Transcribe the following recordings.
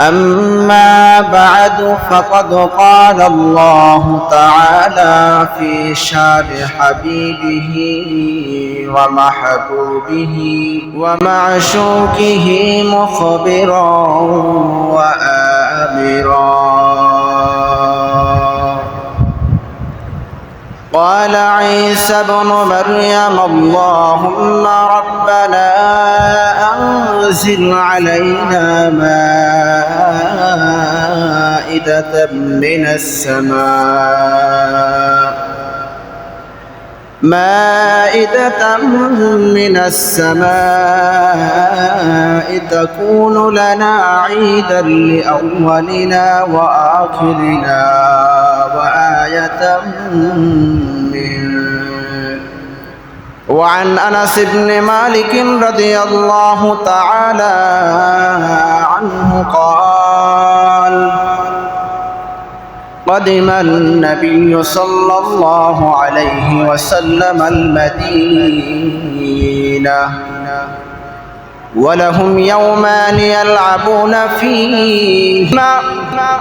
أما بعد فقد قال الله تعالى في شان حبيبه ومحبوبه ومعشوقه مخبرا وآمرا. قال عيسى ابن مريم اللهم ربنا أنزل علينا مائدة من السماء تكون لنا عيدا لأولنا وآخرنا وآية منك. وعن أنس بن مالك رضي الله تعالى عنه قال قدم النبي صلى الله عليه وسلم المدينة ولهم يومان يلعبون فيهما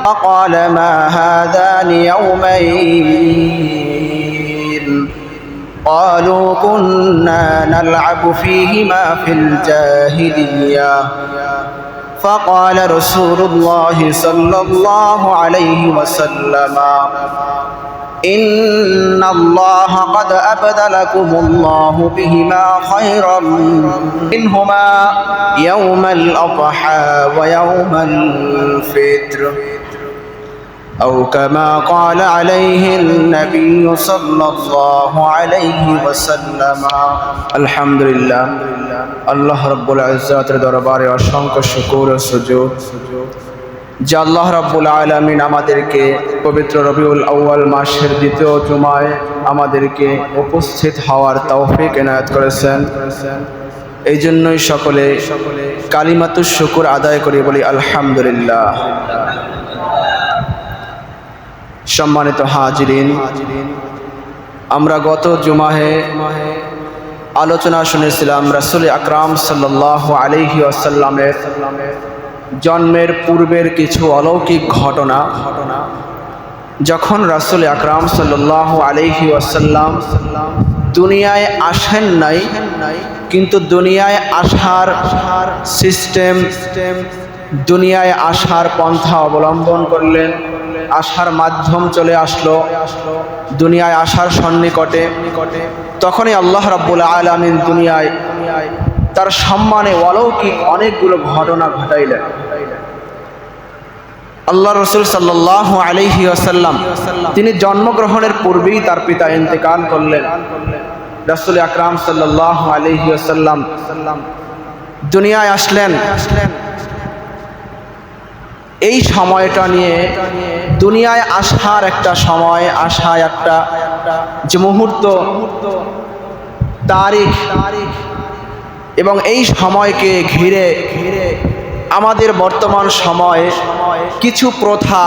فقال ما هذان يومين قالوا كنا نلعب فيهما في الجاهلية فقال رسول الله صلى الله عليه وسلم إن الله قد أبدلكم الله بهما خيرا منهما يوم الأضحى ويوم الفطر أو كما قال عليه النبي صلى الله عليه وسلم. الحمد لله. আল্লাহ রাব্বুল ইজ্জাতের দরবারে অসংখ্য শুকর ও সুজুদ যে আল্লাহ রাব্বুল আলামিন আমাদেরকে পবিত্র রবিউল আউয়াল মাসের দ্বিতীয় জুমায় আমাদেরকে উপস্থিত হওয়ার তৌফিক এনায়েত করেছেন। এই জন্যই সকলে কালিমাতুশ শুকর আদায় করি বলি আলহামদুলিল্লাহ। সম্মানিত হাজিরিন, আমরা গত জুমাহে আলোচনা শুনেছিলাম রাসূল আকরাম সাল্লাল্লাহু আলাইহি ওয়াসাল্লামের জন্মের পূর্বের কিছু অলৌকিক ঘটনা। যখন রাসূল আকরাম সাল্লাল্লাহু আলাইহি ওয়াসাল্লাম দুনিয়ায় আসেন নাই, কিন্তু দুনিয়ায় আসার সিস্টেম, দুনিয়ায় আসার পন্থা অবলম্বন করলেন, আসার মাধ্যম চলে আসলো, দুনিয়ায় আসার সন্নিকটে। তখনই আল্লাহ রাব্বুল আলামিন দুনিয়ায় তার সম্মানে অলৌকিক অনেকগুলো ঘটনা ঘটাইলেন। আল্লাহ রাসূল সাল্লাল্লাহু আলাইহি ওয়াসাল্লাম তিনি জন্মগ্রহণের পূর্বেই তার পিতা ইন্তেকাল করলেন। রাসূল আকরাম সাল্লাল্লাহু আলাইহি ওয়াসাল্লাম দুনিয়ায় আসলেন। এই সময়টা নিয়ে দুনিয়ায় আসার একটা সময়, আসা একটা যে মুহূর্ত, তারিখ, এবং এই সময়কে ঘিরে আমাদের বর্তমান সময়ে কিছু প্রথা,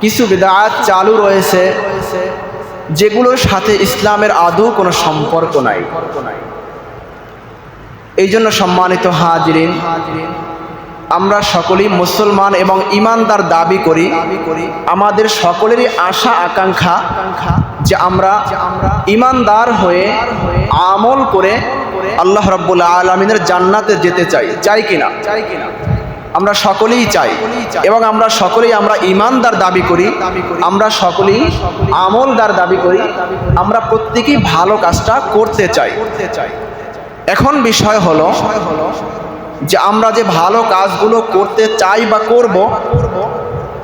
কিছু বিদআত চালু রয়েছে যেগুলোর সাথে ইসলামের আদৌ কোনো সম্পর্ক নাই। এই জন্য সম্মানিত হাজিরিন, আমরা সকলেই মুসলমান এবং ঈমানদার দাবি করি। আমাদের সকলেরই আশা আকাঙ্ক্ষা যে আমরা ঈমানদার হয়ে আমল করে আল্লাহ রাব্বুল আলামিনের জান্নাতে যেতে চাই। চাই কিনা? আমরা সকলেই চাই, এবং আমরা সকলেই আমরা ঈমানদার দাবি করি, আমরা সকলেই আমলদার দাবি করি, আমরা প্রত্যেকেই ভালো কাজটা করতে চাই। এখন বিষয় হলো যে আমরা যে ভালো কাজগুলো করতে চাই বা করব,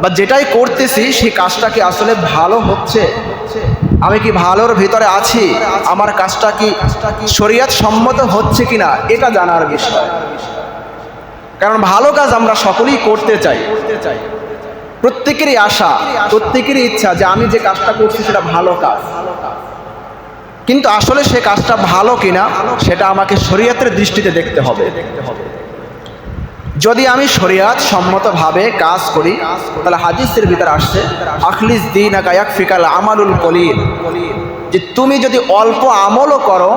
বা যেটাই করতেছি সেই কাজটা কি আসলে ভালো হচ্ছে? আমি কি ভালোর ভিতরে আছি? আমার কাজটা কি শরীয়ত সম্মত হচ্ছে কিনা, এটা জানার বিষয়। কারণ ভালো কাজ আমরা সকলেই করতে চাই, প্রত্যেকেরই আশা, প্রত্যেকেরই ইচ্ছা যে আমি যে কাজটা করছি সেটা ভালো কাজ। কিন্তু আসলে সে কাজটা ভালো কিনা সেটা আমাকে শরীয়তের দৃষ্টিতে দেখতে হবে। যদি আমি শরীয়ত সম্মতভাবে কাজ করি, তাহলে হাদিসের ভিতরে আসছে আখলিস দীনাকা ইয়াকফিকাল আমালুল কলিল, যে তুমি যদি অল্প আমলও করো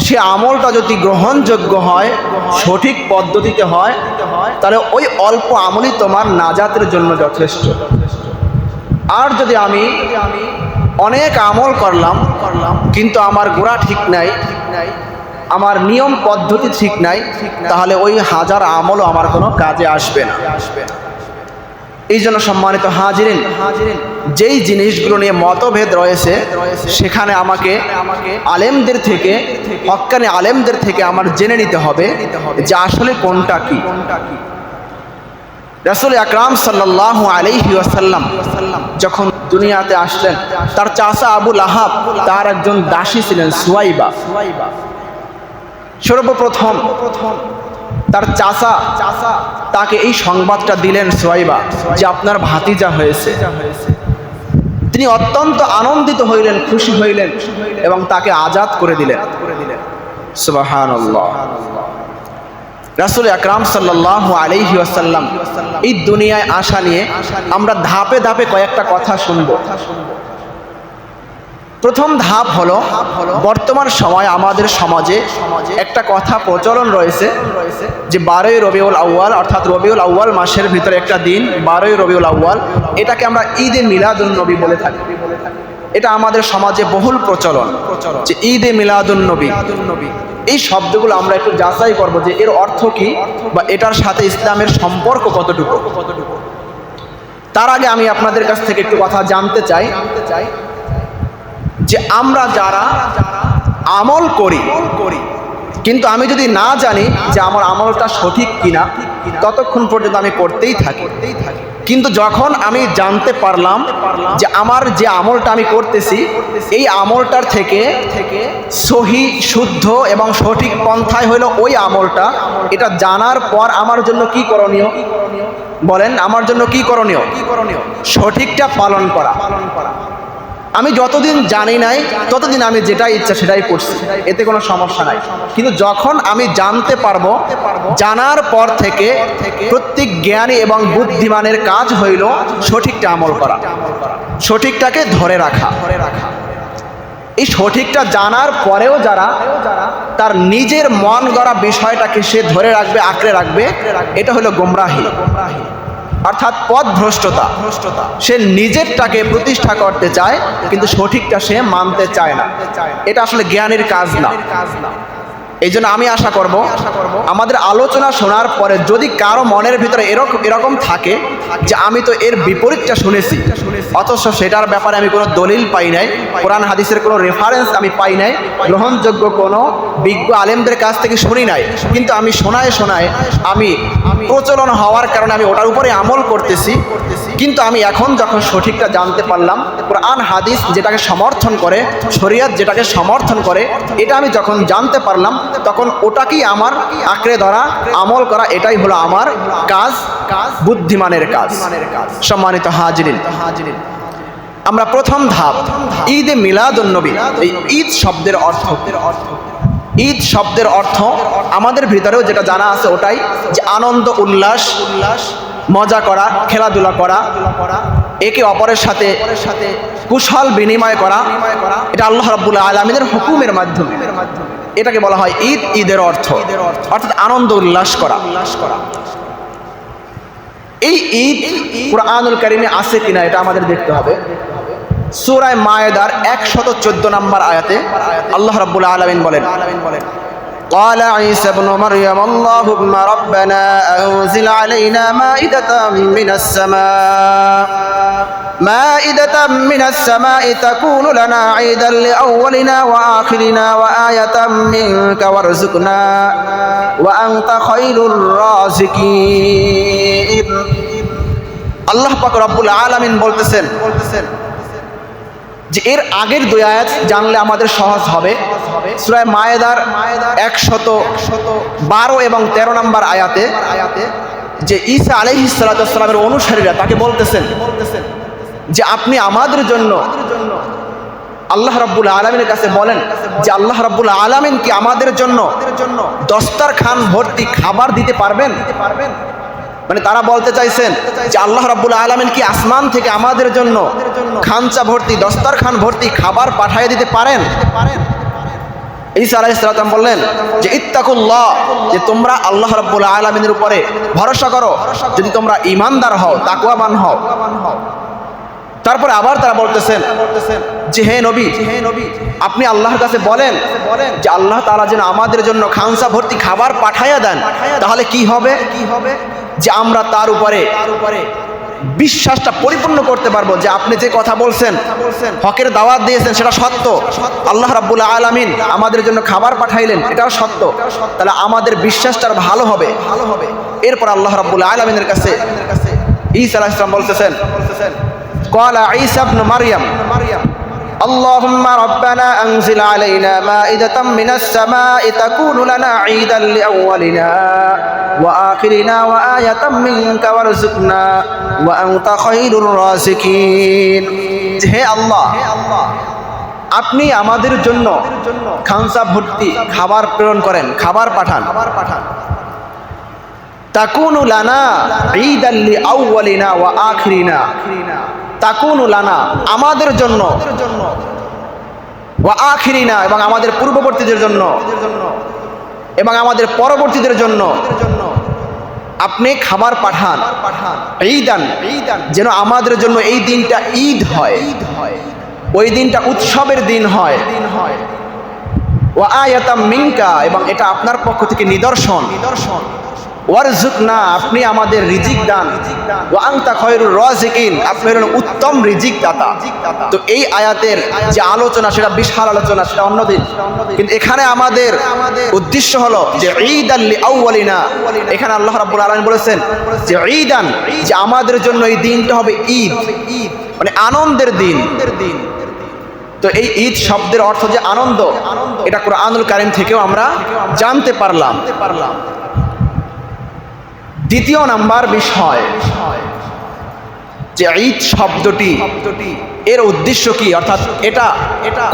সে আমলটা যদি গ্রহণযোগ্য হয়, সঠিক পদ্ধতিতে হয়, তাহলে ওই অল্প আমলই তোমার নাজাতের জন্য যথেষ্ট। আর যদি আমি অনেক আমল করলাম কিন্তু আমার গোড়া ঠিক নাই, আমার নিয়ম পদ্ধতি ঠিক নাই, তাহলে ওই হাজার আমলও আমার কোনো কাজে আসবে না। এই জন্য সম্মানিত হাজিরিন, যেই জিনিসগুলো নিয়ে মতভেদ রয়েছে সেখানে আমাকে আলেমদের থেকে, হক্কানি আলেমদের থেকে আমার জেনে নিতে হবে যে আসলে কোনটা কি। রাসূল আকরাম সাল্লাল্লাহু আলাইহি ওয়াসাল্লাম যখন দুনিয়াতে আসলেন, তার চাচা আবু লাহাব তার একজন দাসী ছিলেন সুয়াইবা। সর্বপ্রথম তার চাচা তাকে এই সংবাদটা দিলেন সুয়াইবা যে আপনার ভাতিজা হয়েছে। তিনি অত্যন্ত আনন্দিত হইলেন, খুশি হইলেন এবং তাকে আজাদ করে দিলেন। সুবহানাল্লাহ। রাসূল আকরাম সাল্লাল্লাহু আলাইহি ওয়াসাল্লাম এই দুনিয়ায় আসা নিয়ে আমরা ধাপে ধাপে কয়েকটা কথা শুনব। প্রথম ধাপ হলো, বর্তমান সময় আমাদের সমাজে একটা কথা প্রচলন রয়েছে যে 12ই রবিউল আউয়াল, অর্থাৎ রবিউল আউয়াল মাসের ভিতরে একটা দিন 12ই রবিউল আউয়াল, এটাকে আমরা ঈদে মিলাদুন নবী বলে থাকি। এটা আমাদের সমাজে বহুল প্রচলন যে ঈদে মিলাদুন নবী। এই শব্দগুলো আমরা একটু যাচাই করব যে এর অর্থ কি বা এটার সাথে ইসলামের সম্পর্ক কতটুকু। তার আগে আমি আপনাদের কাছ থেকে একটু কথা জানতে চাই যে আমরা যারা আমল করি কিন্তু আমি যদি না জানি যে আমার আমলটা সঠিক কিনা, ততক্ষণ পর্যন্ত আমি করতেই থাকি। কিন্তু যখন আমি জানতে পারলাম যে আমার যে আমলটা আমি করতেছি এই আমলটার থেকে সহি, শুদ্ধ এবং সঠিক পন্থায় হলো ওই আমলটা, এটা জানার পর আমার জন্য কি করণীয় বলেন? আমার জন্য কি করণীয়? সঠিকটা পালন করা। আমি যতদিন জানি নাই ততদিন আমি যেটা ইচ্ছা সেটাই করছি, এতে কোনো সমস্যা নাই। কিন্তু যখন আমি জানতে পারবো, জানার পর থেকে প্রত্যেক জ্ঞানী এবং বুদ্ধিমানের কাজ হইল সঠিকটা আমল করা, সঠিকটাকে ধরে রাখা। এই সঠিকটা জানার পরেও যারা তার নিজের মন গড়া বিষয়টাকে সে ধরে রাখবে, আঁকড়ে রাখবে, এটা হলো গোমরাহি, অর্থাৎ পথভ্রষ্টতা। সে নিজেরটাকে প্রতিষ্ঠা করতে চায় কিন্তু সঠিকটা সে মানতে চায় না। এটা আসলে জ্ঞানের কাজ না। এই জন্য আমি আশা করব আমাদের আলোচনা শোনার পরে যদি কারো মনের ভিতরে এরকম থাকে যে আমি তো এর বিপরীতটা শুনেছি, অথচ সেটার ব্যাপারে আমি কোনো দলিল পাই নাই, কোরআন হাদিসের কোনো রেফারেন্স আমি পাই নাই, গ্রহণযোগ্য কোনো বিজ্ঞ আলেমদের কাছ থেকে শুনি নাই, কিন্তু আমি শোনায় আমি প্রচলন হওয়ার কারণে আমি ওটার উপরে আমল করতেছি, কিন্তু আমি এখন যখন সঠিকটা জানতে পারলাম, কোরআন হাদিস যেটাকে সমর্থন করে, শরীয়ত যেটাকে সমর্থন করে, এটা আমি যখন জানতে পারলাম, তখন ওটাকেই আমার আঁকড়ে ধরা, আমল করা, এটাই হলো আমার কাজ, বুদ্ধিমানের কাজ। সম্মানিত হাজিরিন, আমরা প্রথম ধাপ ঈদে মিলাদুন নবী। এই ঈদ শব্দের অর্থ, ঈদ শব্দের অর্থ আমাদের ভিতরেও যেটা জানা আছে ওটাই যে আনন্দ, উল্লাস, মজা করা, খেলাধুলা করা, একে অপরের সাথে কুশল বিনিময় করা, এটা আল্লাহ রাব্বুল আলামিনের হুকুমের মাধ্যমে এটাকে বলা হয় ঈদ। ঈদের অর্থ অর্থাৎ আনন্দ উল্লাস করা। এই ঈদ কুরআনুল কারীমে আছে কিনা এটা আমাদের দেখতে হবে। সূরা মায়েদার 114 নম্বর আয়াতে আল্লাহ রাব্বুল আলামিন বলেন, قال عيسى ابن مريم اللهم ربنا أنزل علينا مائدة من السماء تكون لنا عيدا لأولنا وآخرنا وآية منك وارزقنا وأنت خير الرازقين। আল্লাহ পাক রব্বুল আলামিন বলতেছেন যে এর আগের দুই আয়াত জানলে আমাদের সহজ হবে। সূরা মায়েদার 112 এবং 13 নম্বর আয়াতে যে ঈসা আলাইহিস সালাতু ওয়াস সালামের অনুসারীরা তাকে বলতেছেন যে আপনি আমাদের জন্য আল্লাহ রাব্বুল আলামিনের কাছে বলেন যে আল্লাহ রাব্বুল আলামিন কি আমাদের জন্য দস্তরখান ভর্তি খাবার দিতে পারবেন। মানে তারা বলতে চাইছেন যে আল্লাহ রাব্বুল আলামিন কি আসমান থেকে আমাদের জন্য খানচা ভর্তি, দস্তরখান ভর্তি খাবার পাঠিয়ে দিতে পারেন। ঈসা আলাইহিস সালাম বললেন যে ইত্তাকুল্লাহ, যে তোমরা আল্লাহ রাব্বুল আলামিনের উপরে ভরসা করো যদি তোমরা ঈমানদার হও, তাকওয়াবান হও। তারপরে আবার তারা বলতেছেন যে হে নবী, আপনি আল্লাহর কাছে বলেন যে আল্লাহ তাআলা যেন আমাদের জন্য খানসা ভর্তি খাবার পাঠাইয়া দেন, তাহলে কি হবে যে আমরা তার উপরে বিশ্বাসটা পরিপূর্ণ করতে পারবো যে আপনি যে কথা বলছেন, হকের দাওয়াত দিয়েছেন সেটা সত্য, আল্লাহ রাব্বুল আলামিন আমাদের জন্য খাবার পাঠাইলেন এটাও সত্য, তাহলে আমাদের বিশ্বাসটা ভালো হবে। এরপর আল্লাহ রাব্বুল আলামিনের কাছে ঈসা আলাইহিস সালাম বলতেছেন, قال عيسى ابن مريم اللهم ربنا أنزل علينا مائدة من السماء تكون لنا عيدا لأولنا وآخرنا وآية منك وارزقنا وأنت خير الرازقين। হে আল্লাহ, আপনি আমাদের জন্য খানসা ভর্তি খাবার প্রেরণ করেন, খাবার পাঠান। তাকুনু লানা ঈদাল লিআউয়ালিনা ওয়া আখিরিনা, তাকুনু লানা আমাদের জন্য, ওয়া আখিরিনা এবং আমাদের পূর্ববর্তীদের জন্য এবং আমাদের পরবর্তীদের জন্য আপনি খাবার পাঠান। ঈদান, যেন আমাদের জন্য এই দিনটা ঈদ হয়, ওই দিনটা উৎসবের দিন হয়। ওয়া আয়াতাম মিনকা, এবং এটা আপনার পক্ষ থেকে নিদর্শন। ওয়ারযুকনা, আপনি আমাদের রিজিক দান। ওয়া আনতা খায়রুর রাযিকিন, আপনি হলেন উত্তম রিজিক দাতা। তো এই আয়াতের যে আলোচনা সেটা বিশাল আলোচনা, সেটা অন্যদিন, কিন্তু এখানে আমাদের উদ্দেশ্য হলো যে ঈদাল লিআউয়ালিনা, এখানে আল্লাহ রাব্বুল আলামিন বলেছেন যে ঈদান, যে আমাদের জন্য এই দিনটা হবে ঈদ, মানে আনন্দের দিন। তো এই ঈদ শব্দের অর্থ যে আনন্দ, এটা কোরআনুল কারীম থেকেও আমরা জানতে পারলাম। দ্বিতীয় নাম্বার বিষয় যে ঈদ শব্দটি এর উদ্দেশ্য কি, অর্থাৎ এটা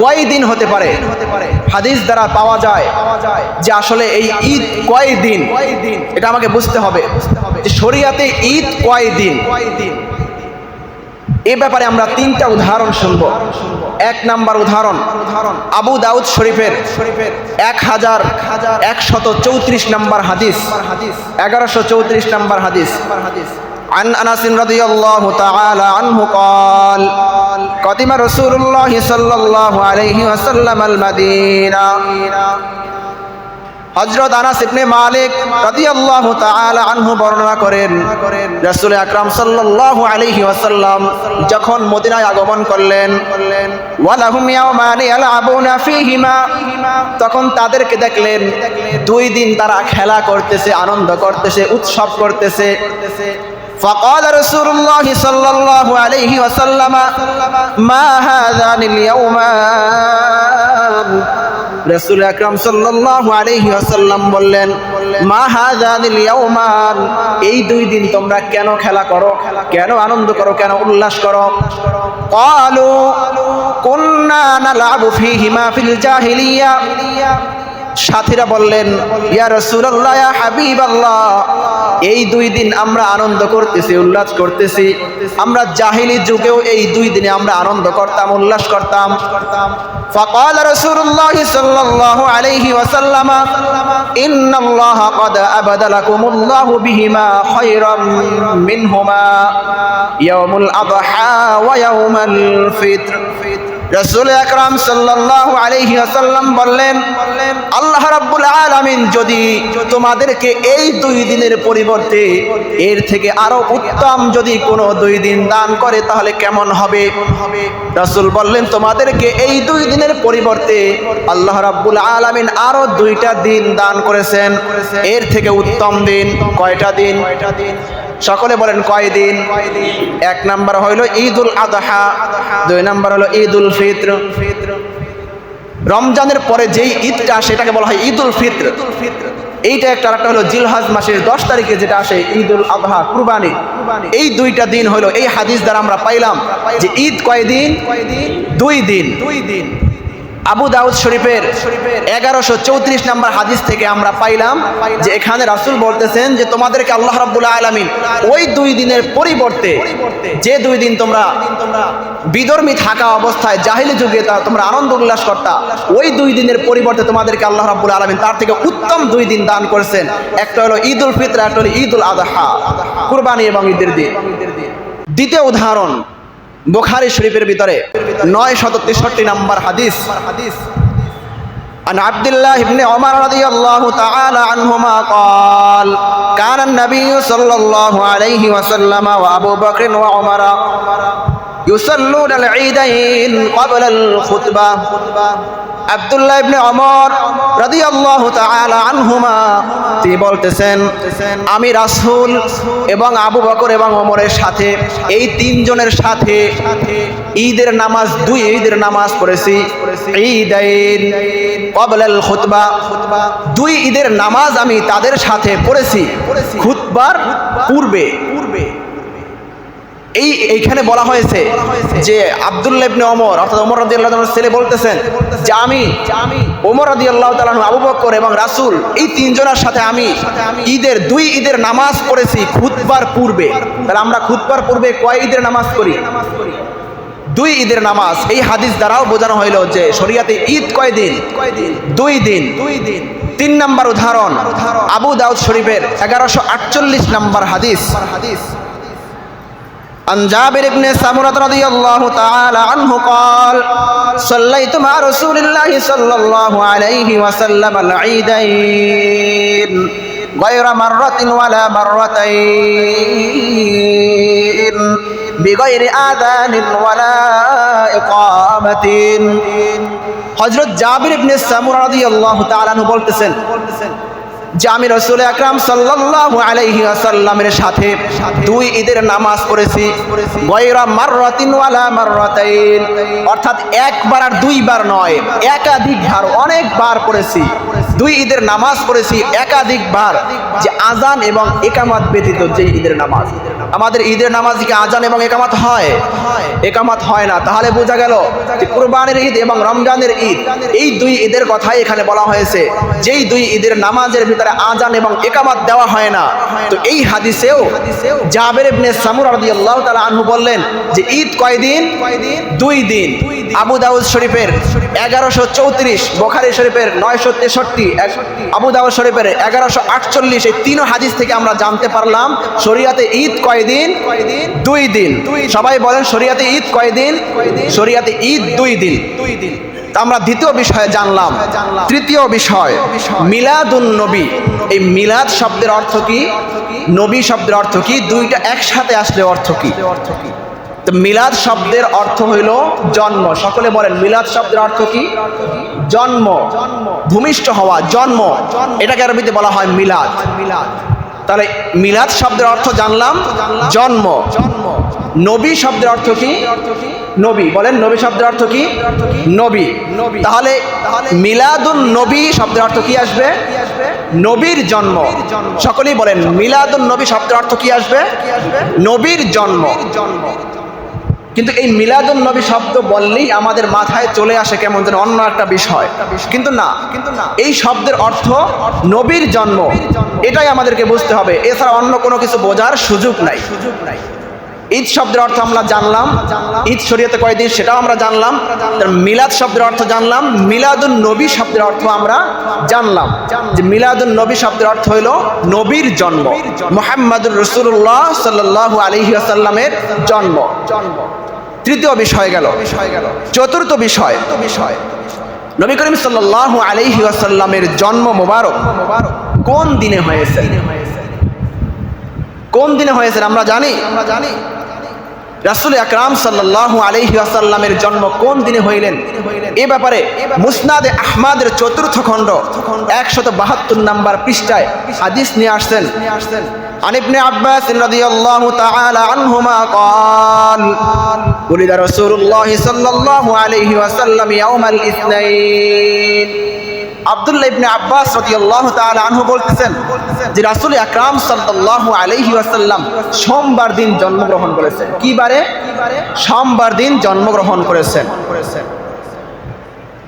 কয় দিন হতে পারে। হাদিস দ্বারা পাওয়া যায় যে আসলে এই ঈদ কয় দিন, এটা আমাকে বুঝতে হবে যে শরীয়তে ঈদ কয় দিন। এ ব্যাপারে আমরা তিনটা উদাহরণ শুনবো। এক নাম্বার উদাহরণ আবু দাউদ শরীফের 1134 নম্বর হাদিস, 1134 নম্বর হাদিস। عن أنس رضي الله تعالى عنه قال قدم رسول الله صلى الله عليه وسلم المدينة। হযরত আনাস ইবনে মালিক রাদিয়াল্লাহু তাআলা আনহু বর্ণনা করেন, রাসূল আকরাম সাল্লাল্লাহু আলাইহি ওয়াসাল্লাম যখন মদিনায় আগমন করলেন, ওয়ালাহুম ইয়াওমানি ইয়ালআবুনা ফীহিমা, তখন তাদেরকে দেখলেন 2 দিন তারা খেলা করতেছে, আনন্দ করতেছে, উৎসব করতেছে। فقال رسول الله صلى الله عليه وسلم ما هذان اليومان। রাসূল আকরাম সাল্লাল্লাহু আলাইহি ওয়াসাল্লাম বললেন, মা হাযানিল ইয়াওমান, এই 2 দিন তোমরা কেন খেলা করো, কেন আনন্দ করো, কেন উল্লাস করো? ক্বালু কুননা নালআবু ফীহিমা ফিল জাহিলিয়া। সাথীরা বললেন, ইয়া রাসূলুল্লাহ, ইয়া হাবিবাল্লাহ, এই 2 দিন আমরা আনন্দ করতেছি, উল্লাস করতেছি, আমরা জাহিলি যুগেও এই 2 দিনে আমরা আনন্দ করতাম, উল্লাস করতাম। فقال رسول الله صلى الله عليه وسلم إن الله قد أبدلكم الله بهما خيرا منهما يوم الأضحى ويوم الفطر। রাসূল আকরাম সাল্লাল্লাহু আলাইহি ওয়াসাল্লাম বললেন, আল্লাহ রাব্বুল আলামিন যদি তোমাদেরকে এই 2 দিনের পরিবর্তে এর থেকে আরো উত্তম যদি কোনো 2 দিন দান করে তাহলে কেমন হবে? রাসূল বললেন, তোমাদেরকে এই 2 দিনের পরিবর্তে আল্লাহ রাব্বুল আলামিন আরো 2টা দিন দান করেছেন, এর থেকে উত্তম দিন। কয়টা দিন? সকলে বলেন কয় দিন? 1 নাম্বার হইল ঈদুল আযহা, 2 নাম্বার হলো ঈদুল ফিত্র। রমজানের পরে যেই ঈদটা সেটাকে বলা হয় ঈদুল ফিত্র। এইটা একটা, আরেকটা হলো জিলহজ মাসের 10 তারিখে যেটা আসে ঈদুল আযহা, কুরবানি। এই 2টা দিন হলো এই হাদিস দ্বারা আমরা পাইলাম যে ঈদ কয় দিন? 2 দিন। আবু দাউদ শরীফের 1134 নম্বর হাদিস থেকে আমরা পাইলাম যে এখানে রাসূল বলতেছেন যে তোমাদেরকে আল্লাহ রাব্বুল আলামিন ওই 2 দিনের পরিবর্তে যে 2 দিন তোমরা বিধর্মী থাকা অবস্থায় জাহিলি যুগে তোমরা আনন্দ উল্লাস করতা, ওই 2 দিনের পরিবর্তে তোমাদেরকে আল্লাহ রাব্বুল আলামিন তার থেকে উত্তম 2 দিন দান করেছেন। একটা হলো ঈদুল ফিতর, একটা হলো ঈদুল আযহা, কুরবানি এবং ঈদের দিন। দ্বিতীয় উদাহরণ বুখারী শরীফের ভিতরে 963 নম্বর হাদিস, عن عبد الله بن عمر رضي الله تعالى عنهما قال كان النبي صلى الله عليه وسلم وأبو بكر وعمر يصلون العيدين قبل الخطبة। আব্দুল্লাহ ইবনে ওমর রাদিয়াল্লাহু তাআলা আনহুমা তিনি বলতেছেন আমি রাসূল এবং আবু বকর এবং ওমরের সাথে এই 3 জনের সাথে ঈদের নামাজ 2 ঈদের নামাজ পড়েছি। ঈদাইন ক্বাবলাল খুতবা, 2 ঈদের নামাজ আমি তাদের সাথে পড়েছি খুতবার পূর্বে। এইখানে বলা হয়েছে যে আব্দুল্লাহ ইবনে ওমর অর্থাৎ ওমর রাদিয়াল্লাহু তাআলার ছেলে বলতেছেন যে আমি ওমর রাদিয়াল্লাহু তাআলা আবু বকর এবং রাসূল এই 3 জনের সাথে আমি ঈদের 2 ঈদের নামাজ পড়েছি খুতবার পূর্বে। তাহলে আমরা খুতবার পূর্বে কয় ঈদের নামাজ পড়ি? 2 ঈদের নামাজ। এই হাদিস দ্বারাও বোঝানো হইল যে শরীয়তে ঈদ কয় দিন? 2 দিন। 3 নম্বর উদাহরণ আবু দাউদ শরীফের 1148 নম্বর হাদিস, عن جابر بن سمرة رضي الله تعالى عنه قال صليت مع رسول الله صلى الله عليه وسلم العيدين غير مرة ولا مرتين بغير آذان ولا إقامة। হযরত জাবির ইবনে সামুরা রাদিয়াল্লাহু তাআলা আনহু বলতেছেন যে আমি রাসূল আকরাম সাল্লাল্লাহু আলাইহি ওয়াসাল্লামের সাথে 2 ঈদের নামাজ পড়েছি। গায়রা মাররাতিন ওয়ালা মাররাতাইন, অর্থাৎ একবার আর 2 বার নয়, একাধিকবার, অনেকবার পড়েছি। 2 ঈদের নামাজ পড়েছি একাধিকবার, যে আজান এবং ইকামত ব্যতীত যে ঈদের নামাজ। আমাদের ঈদের নামাজ কি আজান এবং ইকামত হয়? ইকামত হয় না। তাহলে বোঝা গেল যে কুরবানির ঈদ এবং রমজানের ঈদ, এই 2 ঈদের কথাই এখানে বলা হয়েছে, যেই 2 ঈদের নামাজের ভিতরে আজান এবং ইকামত দেওয়া হয় না। তো এই হাদিসেও জাবের ইবনে সামুরা রাদিয়াল্লাহু তাআলা আনহু বললেন যে ঈদ কয় দিন? 2 দিন। আবু দাউদ শরীফের 1134, বুখারী শরীফের 963, আবু দাউদ শরীফের 1148, এই 3 হাদিস থেকে আমরা জানতে পারলাম শরীয়তে ঈদ কয় দিন? 2 দিন। সবাই বলেন শরীয়তে ঈদ কয় দিন? শরীয়তে ঈদ 2 দিন। আমরা দ্বিতীয় বিষয়ে জানলাম। তৃতীয় বিষয় মিলাদুন নবী। এই মিলাদ শব্দের অর্থ কি? নবী শব্দের অর্থ কি? দুইটা একসাথে আসলে অর্থ কি? তো মিলাদ শব্দের অর্থ হইল জন্ম। সকলে বলেন মিলাদ শব্দের অর্থ কি? জন্ম, ভূমিষ্ঠ হওয়া, জন্ম। এটাকে আরবিতে বলা হয় মিলাদ। তাহলে মিলাদ শব্দের অর্থ জানলাম জন্ম। নবী শব্দের অর্থ কি? নবী। বলেন নবী শব্দের অর্থ কি? নবী। তাহলে মিলাদুন নবী শব্দের অর্থ কি আসবে? নবীর জন্ম। সকলেই বলেন মিলাদুন নবী শব্দের অর্থ কি আসবে? নবীর জন্ম। কিন্তু এই মিলাদুন নবী শব্দ বললেই আমাদের মাথায় চলে আসে কেমন যেন অন্য একটা বিষয়, কিন্তু না, এই শব্দের অর্থ নবীর জন্ম। এটাই আমাদেরকে বুঝতে হবে, এছাড়া অন্য কোনো কিছু বোঝার সুযোগ নাই। ঈদ শব্দের অর্থ আমরা জানলাম, ঈদ শরীয়তে কয় দিন সেটাও আমরা জানলাম। মিলাদ শব্দের অর্থ জানলাম, মিলাদুন নবী শব্দের অর্থ আমরা জানলাম যে মিলাদুন নবী শব্দের অর্থ হইল নবীর জন্ম, মুহাম্মাদুর রাসূলুল্লাহ সাল্লাল্লাহু আলাইহি ওয়াসাল্লামের জন্ম। তৃতীয় বিষয় গেল। চতুর্থ বিষয় নবী করিম সাল্লাল্লাহু আলাইহি ওয়াসাল্লামের জন্ম মোবারক কোন দিনে হয়েছে? কোন দিনে হয়েছে আমরা জানি। রাসূল আকরাম সাল্লাল্লাহু আলাইহি ওয়াসাল্লামের জন্ম কোন দিনে হইলেন, এ ব্যাপারে মুসনাদে আহমদের 4th খণ্ড 172 নম্বর পৃষ্ঠায় হাদিস নিয়ে আসছেন। عن ابن عباس رضي الله تعالى عنهما قال ولد رسول الله صلى الله عليه وسلم يوم الاثنين। আব্দুল্লাহ ইবনে আব্বাস রাদিয়াল্লাহু তাআলা আনহু বলতেছেন যে রাসূল আকরাম সাল্লাল্লাহু আলাইহি ওয়াসাল্লাম সোমবার দিন জন্মগ্রহণ করেছেন। কি বারে? সোমবার দিন জন্মগ্রহণ করেছেন।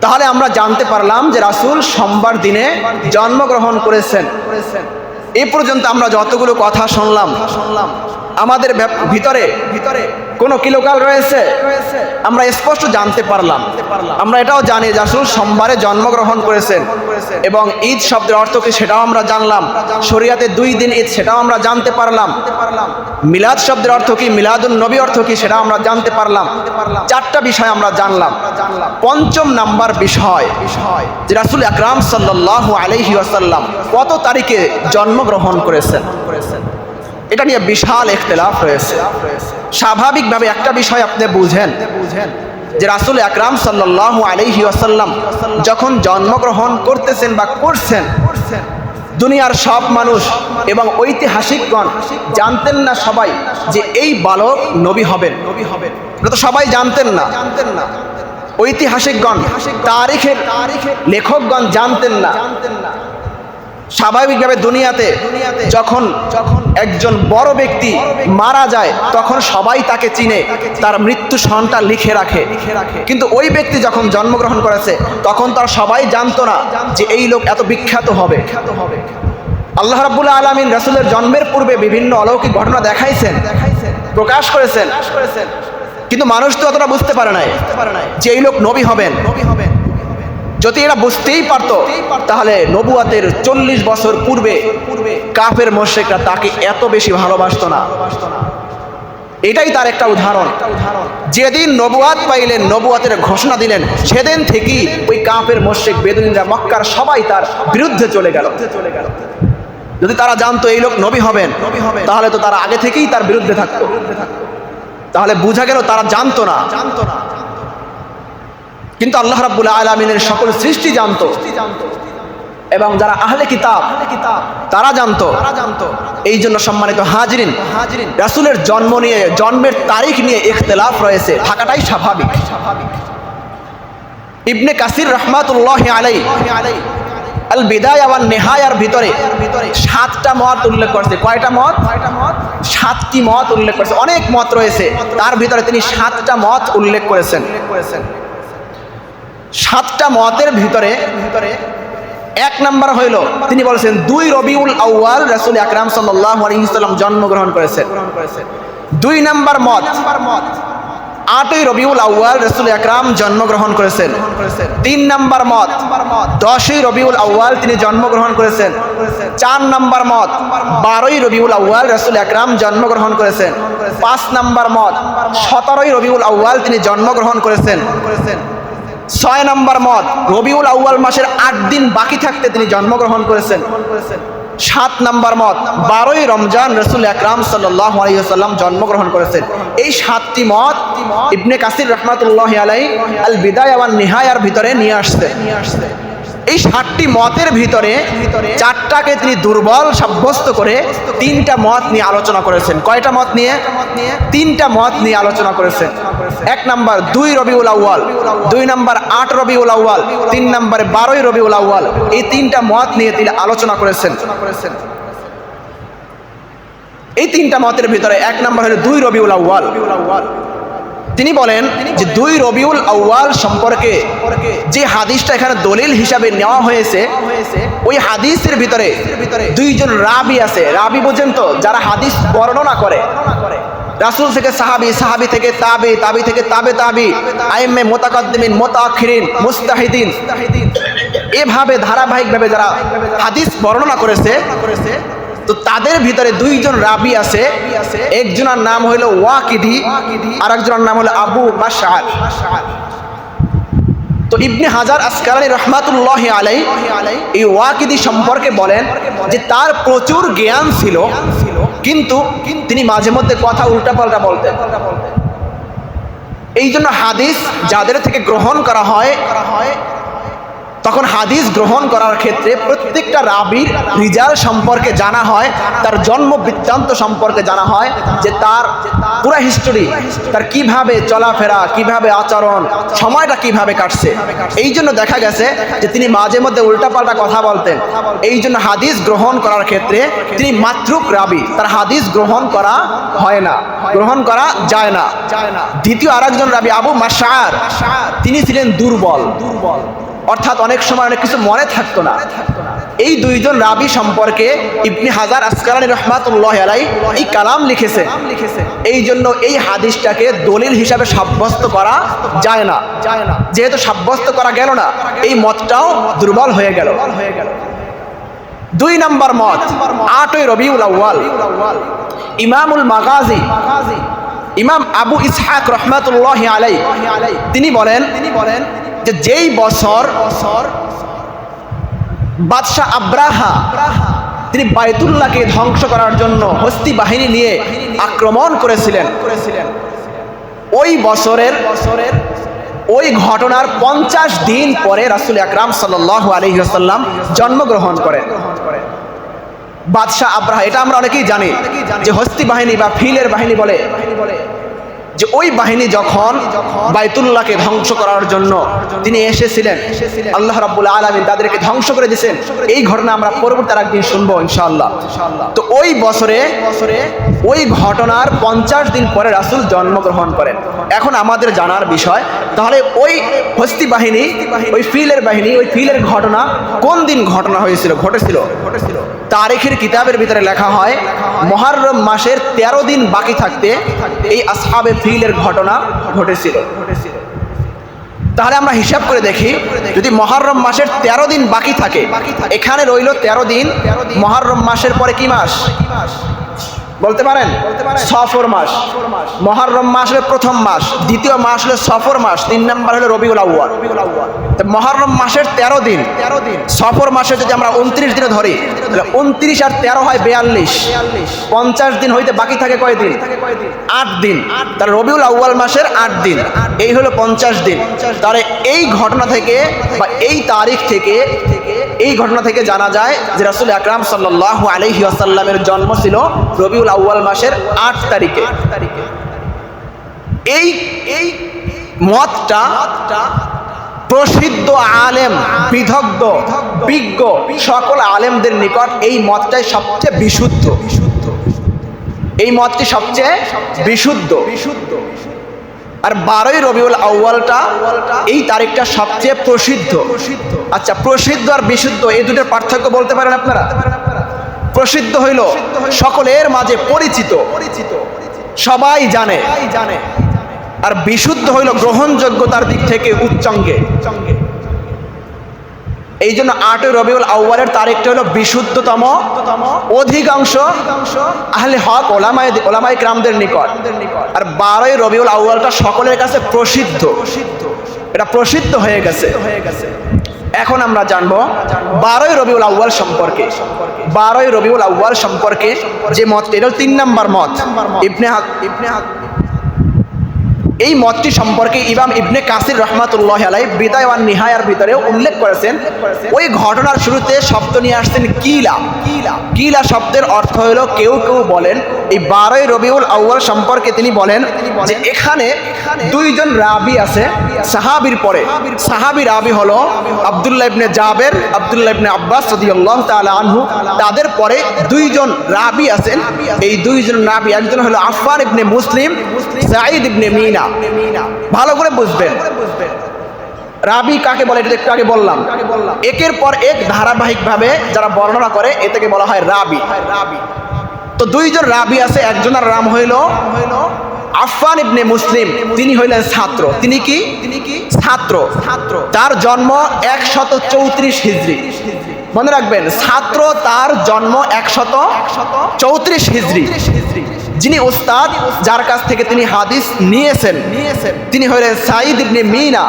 তাহলে আমরা জানতে পারলাম যে রাসূল সোমবার দিনে জন্মগ্রহণ করেছেন। এই পর্যন্ত আমরা যতগুলো কথা শুনলাম, আমাদের ভিতরে কোনো কিলোকাল রয়েছে আমরা স্পষ্ট জানতে পারলাম। আমরা এটাও জানি যে রাসূল সোমবারে জন্মগ্রহণ করেছেন এবং ঈদ শব্দের অর্থ কি সেটাও আমরা জানলাম। শরিয়াতে 2 দিন ঈদ সেটাও আমরা জানতে পারলাম। মিলাদ শব্দের অর্থ কি, মিলাদুন নবী অর্থ কি সেটাও আমরা জানতে পারলাম। 4টা বিষয় আমরা জানলাম। 5ম নাম্বার বিষয় যে রাসূল আকরাম সাল্লাল্লাহু আলাইহি ওয়াসাল্লাম কত তারিখে জন্মগ্রহণ করেছেন, এটা নিয়ে বিশাল ইখতিলাফ রয়েছে। স্বাভাবিকভাবে একটা বিষয় আপনি বুঝেন যে রাসূল আকরাম সাল্লাল্লাহু আলাইহি ওয়াসাল্লাম যখন জন্মগ্রহণ করতেছেন বা করছেন, দুনিয়ার সব মানুষ এবং ঐতিহাসিকগণ জানতেন না সবাই যে এই বালক নবী হবেন। এটা তো সবাই জানতেন না। ঐতিহাসিকগণ, তারিখের লেখকগণ জানতেন না। স্বাভাবিকভাবে দুনিয়াতে যখন একজন বড় ব্যক্তি মারা যায় তখন সবাই তাকে চিনে, তার মৃত্যু সনটা লিখে রাখে। কিন্তু ওই ব্যক্তি যখন জন্মগ্রহণ করেছে তখন তার সবাই জানতো না যে এই লোক এত বিখ্যাত হবে। আল্লাহ রাব্বুল আলামিন রাসূলের জন্মের পূর্বে বিভিন্ন অলৌকিক ঘটনা দেখাইছেন, প্রকাশ করেছেন, কিন্তু মানুষ তো অতটা বুঝতে পারে নাই যে এই লোক নবী হবেন। যদি এরা বুঝতেই পারতো তাহলে নবুয়াতের 40 বছর পূর্বে কাফের মুশরিকরা তাকে এত বেশি ভালোবাসতো না। এটাই তার একটা উদাহরণ। যেদিন নবুয়াত পাইলেন, নবুয়াতের ঘোষণা দিলেন, সেদিন থেকেই ওই কাফের মুশরিক বেদুইনরা মক্কার সবাই তার বিরুদ্ধে চলে গেল। যদি তারা জানতো এই লোক নবী হবেন তাহলে তো তারা আগে থেকেই তার বিরুদ্ধে থাকতো। তাহলে বোঝা গেল তারা জানতো না। কিন্তু আল্লাহ রাব্বুল আলামিনের সকল সৃষ্টি জানতো এবং যারা আহলে কিতাব তারা জানতো। এই জন্য সম্মানিত হাজিরিন, রাসূলের জন্ম নিয়ে, জন্মের তারিখ নিয়ে ইখতিলাফ রয়েছে, থাকাটাই স্বাভাবিক। ইবনে কাসির রাহমাতুল্লাহি আলাইহি আল বিদায়া ওয়ান নিহায়ার ভিতরে 7টা মত উল্লেখ করেছে। কয়টা মত? 7টি মত উল্লেখ করেছে। অনেক মত রয়েছে, তার ভিতরে তিনি 7টা মত উল্লেখ করেছেন। 7টা মতের ভিতরে 1 নাম্বার হইল, তিনি বলেছেন 2 রবিউল আউয়াল রাসূল আকরাম সাল্লাল্লাহু আলাইহি ওয়াসাল্লাম জন্মগ্রহণ করেছেন। 2 নাম্বার মত 8ই রবিউল আউয়াল রাসূল আকরাম জন্মগ্রহণ করেছেন। 3 নাম্বার মত 10ই রবিউল আউয়াল তিনি জন্মগ্রহণ করেছেন। 4 নাম্বার মত 12ই রবিউল আউয়াল রাসূল আকরাম জন্মগ্রহণ করেছেন। 5 নাম্বার মত 17ই রবিউল আউয়াল তিনি জন্মগ্রহণ করেছেন। 6 নাম্বার মত রবিউল আউয়াল মাসের 8 দিন বাকি থাকতে তিনি জন্মগ্রহণ করেছেন। 7 নাম্বার মত 12ই রমজান রাসূল আকরাম সাল্লাল্লাহু আলাইহি ওয়াসাল্লাম জন্মগ্রহণ করেছেন। এই 7টি মত ইবনে কাসির রাহমাতুল্লাহি আলাইহি আল বিদায়া ওয়ান নিহায়ার ভিতরে নিয়ে আসছে। এই 7টি মতের ভিতরে 4টাকে তিনি দুর্বল সাব্যস্ত করে 3টা মত নিয়ে আলোচনা করেছেন। কয়টা মত নিয়ে? 3টা মত নিয়ে আলোচনা করেছেন। 1 নাম্বার 2 রবিউল আউয়াল, 2 নাম্বার 8 রবিউল আউয়াল, 3 নাম্বারে 12ই রবিউল আউয়াল। এই 3টা মত নিয়ে তিনি আলোচনা করেছেন। এই 3টা মতের ভিতরে 1 নাম্বার হলো 2 রবিউল আউয়াল। তিনি বলেন যে 2 রবিউল আউয়াল সম্পর্কে যে হাদিসটা এখানে দলিল হিসাবে নেওয়া হয়েছে, ওই হাদিসের ভিতরে 2জন রাবি আছে। রাবি বোঝেন তো? যারা হাদিস বর্ণনা করে। রাসূল থেকে সাহাবী, সাহাবী থেকে তাবি, তাবি থেকে তাবে তাবি, আইম্মে মুতাকাদ্দিমিন, মুতাআখিরিন, মুস্তাহিদিন, এভাবে ধারাবাহিকভাবে যারা হাদিস বর্ণনা করেছে, তো তাদের ভিতরে 2জন রাবি আছে। একজনের নাম হলো ওয়াকিদি, আর একজনের নাম হলো আবু মাশআর। তো ইবনে হাজার আসকালানী রাহমাতুল্লাহি আলাইহি এই ওয়াকিদি সম্পর্কে বলেন যে তার প্রচুর জ্ঞান ছিল, কিন্তু তিনি মাঝে মধ্যে কথা উল্টাপাল্টা বলতেন। এই জন্য হাদিস যাদের থেকে গ্রহণ করা হয় তখন হাদিস গ্রহণ করার ক্ষেত্রে প্রত্যেকটা রাবীর রিজাল সম্পর্কে জানা হয়, তার জন্ম বৃত্তান্ত সম্পর্কে জানা হয়, যে তার পুরো হিস্টোরি, তার কিভাবে চলাফেরা, কিভাবে আচরণ, সময়টা কিভাবে কাটছে। এই জন্য দেখা গেছে যে তিনি মাঝে মধ্যে উল্টাপাল্টা কথা বলতেন। এই জন্য হাদিস গ্রহণ করার ক্ষেত্রে তিনি মাতরুক রাবী, তার হাদিস গ্রহণ করা হয় না, গ্রহণ করা যায় না। দ্বিতীয় আরেকজন রাবী আবু মাশআর, তিনি ছিলেন দুর্বল, অর্থাৎ অনেক সময় অনেক কিছু মনে থাকতো না। এই দুইজন রাবী সম্পর্কে ইবনে হাজার আসকালানী রাহমাতুল্লাহি আলাইহি এই কালাম লিখেছে। এই জন্য এই হাদিসটাকে দলিল হিসাবে সাব্যস্ত করা যায় না। যেহেতু সাব্যস্ত করা গেল না, এই মতটাও দুর্বল হয়ে গেল। 2 নম্বর মত, 8ই রবিউল আউয়াল, ইমামুল মাগাজি ইমাম আবু ইসহাক রাহমাতুল্লাহি আলাইহি তিনি বলেন যে যেই বছর বাদশাহ আব্রাহা তিনি বাইতুল্লাহকে ধ্বংস করার জন্য হস্তি বাহিনী নিয়ে আক্রমণ করেছিলেন, ওই বছরের ওই ঘটনার 50 দিন পরে রাসূল আকরাম সাল্লাল্লাহু আলাইহি ওয়াসাল্লাম জন্মগ্রহণ করেন। বাদশাহ আব্রাহা, এটা আমরা অনেকেই জানি যে হস্তি বাহিনী বা ফিলের বাহিনী বলে, যে ওই বাহিনী যখন বাইতুল্লাহকে ধ্বংস করার জন্য তিনি এসেছিলেন, আল্লাহ রাব্বুল আলামিন তাদেরকে ধ্বংস করে দিয়েছেন। এই ঘটনা আমরা পরবর্তী একদিন শুনবো ইনশাআল্লাহ। তো ওই বছরে ওই ঘটনার 50 দিন পরে রাসূল জন্মগ্রহণ করেন। এখন আমাদের জানার বিষয়, তাহলে ওই হস্তি বাহিনী, ওই ফিলের বাহিনী, ওই ফিলের ঘটনা কোন দিন ঘটনা ঘটেছিল? তারিখের কিতাবের ভিতরে লেখা হয় মুহররম মাসের 13 দিন বাকি থাকতে এই আসহাবে ফিলের ঘটনা ঘটেছিল। তাহলে আমরা হিসাব করে দেখি, যদি মুহররম মাসের 13 দিন বাকি থাকে, এখানে রইল 13 দিন। মুহররম মাসের পরে কি মাস বলতে পারেন? সফর মাস। মুহররম মাস হলো প্রথম মাস, দ্বিতীয় মাস হলো সফর মাস, 3 নম্বর হলো রবিউল আউয়াল। তো মুহররম মাসের 13 দিন, সফর মাসে যদি আমরা 29 দিনে ধরি, তাহলে 29 আর 13 হয় 42। 50 দিন হইতে বাকি থাকে কয় দিন? 8 দিন। তাহলে রবিউল আউয়াল মাসের 8 দিন, এই হলো 50 দিন। তাহলে এই ঘটনা থেকে বা এই তারিখ থেকে, এই ঘটনা থেকে জানা যায় যে রাসূল আকরাম সাল্লাল্লাহু আলাইহি ওয়াসাল্লামের জন্ম ছিল রবিউল আউয়াল মাসের 8 তারিখে। এই মতটা প্রসিদ্ধ আলেম, বিদগ্ধ, বিজ্ঞ সকল আলেমদের নিকট এই মতটাই সবচেয়ে বিশুদ্ধ। এই মতটি সবচেয়ে বিশুদ্ধ। আর 12ই রবিউল আউয়ালটা, এই তারিখটা সবচেয়ে প্রসিদ্ধ। আচ্ছা, প্রসিদ্ধ আর বিশুদ্ধ এই দুটোর পার্থক্য বলতে পারেন আপনারা? প্রসিদ্ধ হইল সকলের মাঝে পরিচিত, সবাই জানে। আর বিশুদ্ধ হইল গ্রহণযোগ্যতার দিক থেকে উচ্চাঙ্গে। এই জন্য 8ই রবিউল আউয়ালের তারিখটা হলো বিশুদ্ধতম অধিকাংশ আহলে হক ওলামায়ে কেরামদের নিকট। আর 12ই রবিউল আউয়ালটা সকলের কাছে প্রসিদ্ধ, এটা প্রসিদ্ধ হয়ে গেছে। এখন আমরা জানবো 12ই রবিউল আউয়াল সম্পর্কে। 12ই রবিউল আউয়াল সম্পর্কে যে মত, এটা 3 নম্বর মত। ইবনে এই মতটি সম্পর্কে ইমাম ইবনে কাসির রাহমাতুল্লাহি আলাইহি বিদায় ওয়ান নিহায়ার ভিতরেও উল্লেখ করেছেন। ওই ঘটনার শুরুতে শব্দ নিয়ে আসছেন কিলা। কিলা শব্দের অর্থ হলো কেউ কেউ বলেন। এই 12ই রবিউল আউয়াল সম্পর্কে তিনি বলেন যে এখানে 2 জন রাবি আছে সাহাবীর পরে। সাহাবী রাবি হলো আব্দুল্লাহ ইবনে জাবের, আব্দুল্লাহ ইবনে আব্বাস রাদিয়াল্লাহু তাআলা আনহু। তাদের পরে 2 জন রাবি আছেন। এই 2 জন রাবি, একজন হলো আফফান ইবনে মুসলিম, সাঈদ ইবনে মিনা। ভালো করে বুঝবেন রাবি কাকে বলে, এটা একটু আগে বললাম। একের পর এক ধারাবাহিকভাবে যারা বর্ণনা করে এটাকে বলা হয় রাবি। তো 2 জন রাবি আছে, একজনের নাম হইল আফফান ইবনে মুসলিম, তিনি হইলেন ছাত্র। তিনি কি ছাত্র? তার জন্ম 134 হিজরি। মনে রাখবেন, ছাত্র, তার জন্ম 134 হিজরি। যিনি উস্তাদ, যার কাছ থেকে তিনি হাদিস নিয়েছেন, তিনি হইলেন সাঈদ ইবনে মিনা।